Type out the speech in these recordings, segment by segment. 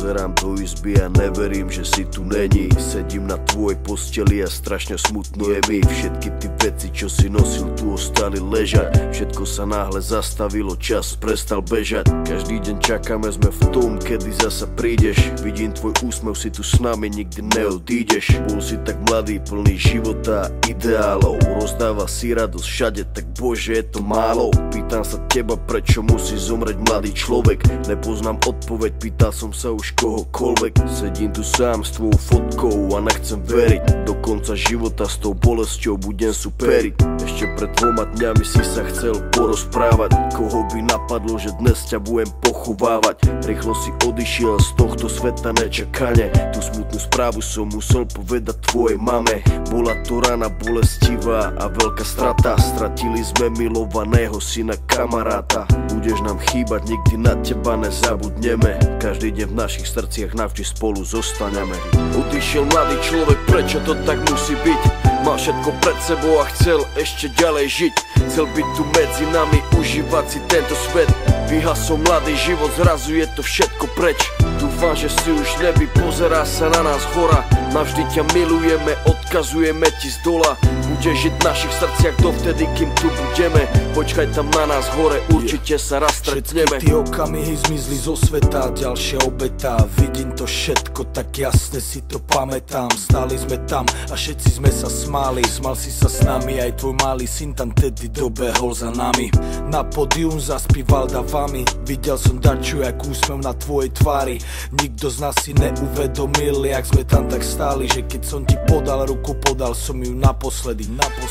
Pozerám do izby a neverím, že si tu není. Sedím na tvojej posteli a strašne smutno je mi. Všetky ty veci, čo si nosil, tu ostali ležať. Všetko sa náhle zastavilo, čas prestal bežať. Každý deň čakáme, sme v tom, kedy zasa prídeš. Vidím tvoj úsmev, si tu s nami, nikdy neodídeš. Bol si tak mladý, plný života a ideálov. Rozdával si radosť všade, tak bože, je to málo. Pýtam sa teba, prečo musí zomrieť mladý človek. Nepoznám odpoveď, pýtal som sa už kohokoľvek. Sedím tu sám s tvojou fotkou a nechcem veriť. Do konca života s tou bolesťou budem superiť. Ešte pred 2 dňami si sa chcel porozprávať. Koho by napadlo, že dnes ťa budem pochovávať. Rýchlo si odišiel z tohto sveta nečakane. Tú smutnú správu som musel povedať tvojej mame. Bola to rana bolestivá a veľká strata. Stratili sme milovaného syna kamaráta. Budeš nám chýbať, nikdy na teba nezabudneme. Každý deň v našich srdciach navždy spolu zostaneme. Odišiel mladý človek, prečo to tak musí byť? Mal všetko pred sebou a chcel ešte ďalej žiť. Chcel byť tu medzi nami, užívať si tento svet. Vyhasol mladý život, zrazu je to všetko preč. Dúfam, že si už nebi, pozerá sa na nás hora. Navždy ťa milujeme, odkazujeme ti z dola. Budeš žiť v našich srdciach dovtedy, kým tu budeme. Počkaj tam na nás hore, určite sa raz stretneme. Všetky tie okamihy zmizli zo sveta, ďalšia obeta. Vidím to všetko, tak jasne si to pamätám. Stáli sme tam a všetci sme sa smáli. Smal si sa s nami, aj tvoj malý syn tam tedy dobehol za nami. Na pódium zaspíval davami. Videl som daču, jak úsmev na tvojej tvári. Nikto z nás si neuvedomil, jak sme tam tak stáli, že keď som ti podal ruku, podal som ju naposledy.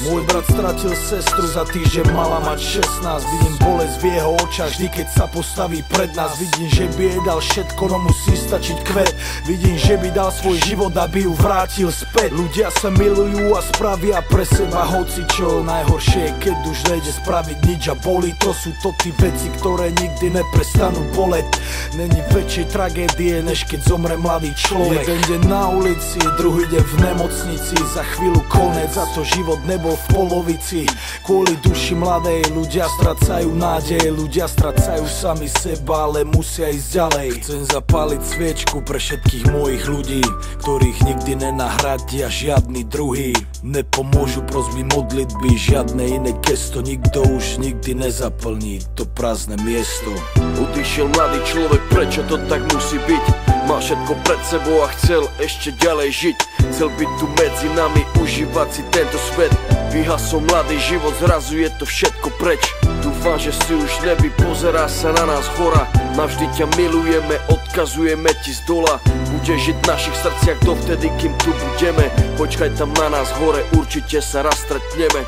Môj brat stratil sestru, za týždeň mala mať 16. Vidím bolesť v jeho očách, vždy keď sa postaví pred nás. Vidím, že by jej dal všetko, no musí stačiť kvet. Vidím, že by dal svoj život, aby ju vrátil späť. Ľudia sa milujú a spravia pre seba hocičo. Najhoršie je, keď už nejde spraviť nič a bolí. To sú to tí veci, ktoré nikdy neprestanú boleť. Není väčšej tragédie, než keď zomre mladý človek. Jeden deň na ulici, druhý deň v nemocnici. Za chvíľu konec, za to život nebol v polovici. Kvôli duši mladej ľudia stracajú nádej. Ľudia stracajú sami seba, ale musia ísť ďalej. Chcem zapáliť sviečku pre všetkých mojich ľudí, ktorých nikdy nenahradia žiadny druhý. Nepomôžu prosby modlitby, žiadne iné gesto. Nikto už nikdy nezaplní to prázdne miesto. Odišiel mladý človek, prečo to tak musí byť? Mal všetko pred sebou a chcel ešte ďalej žiť. Chcel byť tu medzi nami, užívať si tento svet. Vyhasol mladý život, zrazu je to všetko preč. Dúfam, že si už nebi, pozerá sa na nás hora. Navždy ťa milujeme, odkazujeme ti z dola. Budeš žiť v našich srdciach dovtedy, kým tu budeme. Počkaj tam na nás hore, určite sa raz stretneme.